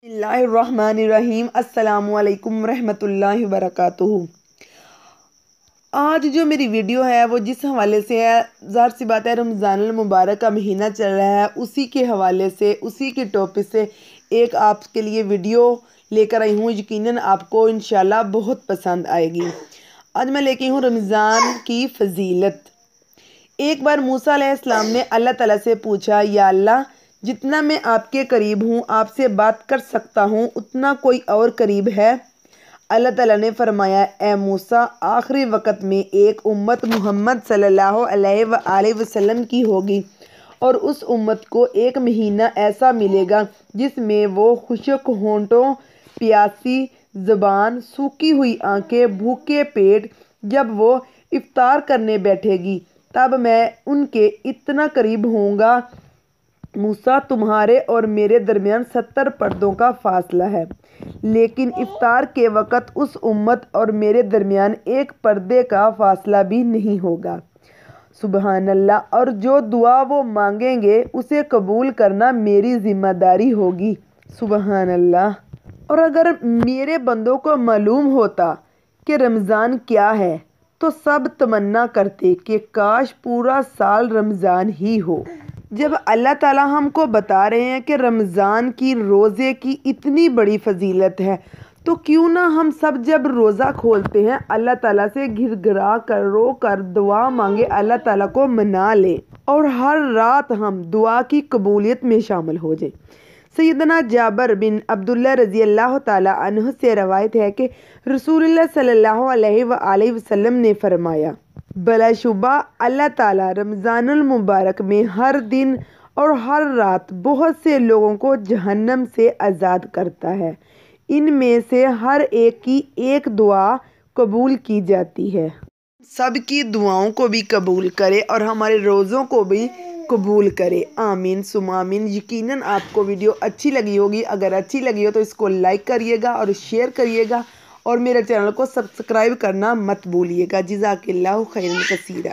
بسم اللہ الرحمن الرحیم۔ السلام علیکم ورحمۃ اللہ وبرکاتہ۔ آج جو میری ویڈیو ہے وہ جس حوالے سے ہے، ظاہر سی بات ہے رمضان المبارک کا مہینہ چل رہا ہے، اسی کے حوالے سے اسی کے ٹاپک سے ایک آپ کے لیے ویڈیو لے کر آئی ہوں۔ یقیناً آپ کو انشاءاللہ بہت پسند آئے گی۔ آج میں لے کے ہوں رمضان کی فضیلت۔ ایک بار موسیٰ علیہ السلام نے اللہ تعالیٰ سے پوچھا، یا اللہ، جتنا میں آپ کے قریب ہوں، آپ سے بات کر سکتا ہوں، اتنا کوئی اور قریب ہے؟ اللہ تعالیٰ نے فرمایا، اے موسیٰ، آخری وقت میں ایک امت محمد صلی اللہ علیہ وآلہ وسلم کی ہوگی، اور اس امت کو ایک مہینہ ایسا ملے گا جس میں وہ خشک ہونٹوں، پیاسی زبان، سوکھی ہوئی آنکھیں، بھوکے پیٹ جب وہ افطار کرنے بیٹھے گی تب میں ان کے اتنا قریب ہوں گا۔ موسیٰ، تمہارے اور میرے درمیان 70 پردوں کا فاصلہ ہے، لیکن افطار کے وقت اس امت اور میرے درمیان ایک پردے کا فاصلہ بھی نہیں ہوگا۔ سبحان اللہ۔ اور جو دعا وہ مانگیں گے اسے قبول کرنا میری ذمہ داری ہوگی۔ سبحان اللہ۔ اور اگر میرے بندوں کو معلوم ہوتا کہ رمضان کیا ہے تو سب تمنا کرتے کہ کاش پورا سال رمضان ہی ہو۔ جب اللہ تعالیٰ ہم کو بتا رہے ہیں کہ رمضان کی روزے کی اتنی بڑی فضیلت ہے، تو کیوں نہ ہم سب جب روزہ کھولتے ہیں اللہ تعالیٰ سے گھر گھرا کر رو کر دعا مانگے، اللہ تعالیٰ کو منا لے، اور ہر رات ہم دعا کی قبولیت میں شامل ہو جائیں۔ سیدنا جابر بن عبداللہ رضی اللہ تعالیٰ عنہ سے روایت ہے کہ رسول اللہ صلی اللہ علیہ وآلہ وسلم نے فرمایا، بلا شبہ اللہ تعالیٰ رمضان المبارک میں ہر دن اور ہر رات بہت سے لوگوں کو جہنم سے آزاد کرتا ہے، ان میں سے ہر ایک کی ایک دعا قبول کی جاتی ہے۔ سب کی دعاؤں کو بھی قبول کرے اور ہمارے روزوں کو بھی قبول کرے، آمین ثم آمین۔ یقیناً آپ کو ویڈیو اچھی لگی ہوگی، اگر اچھی لگی ہو تو اس کو لائک کریے گا اور شیئر کریے گا، اور میرے چینل کو سبسکرائب کرنا مت بھولیے گا۔ جزاک اللہ خیرا کثیرا۔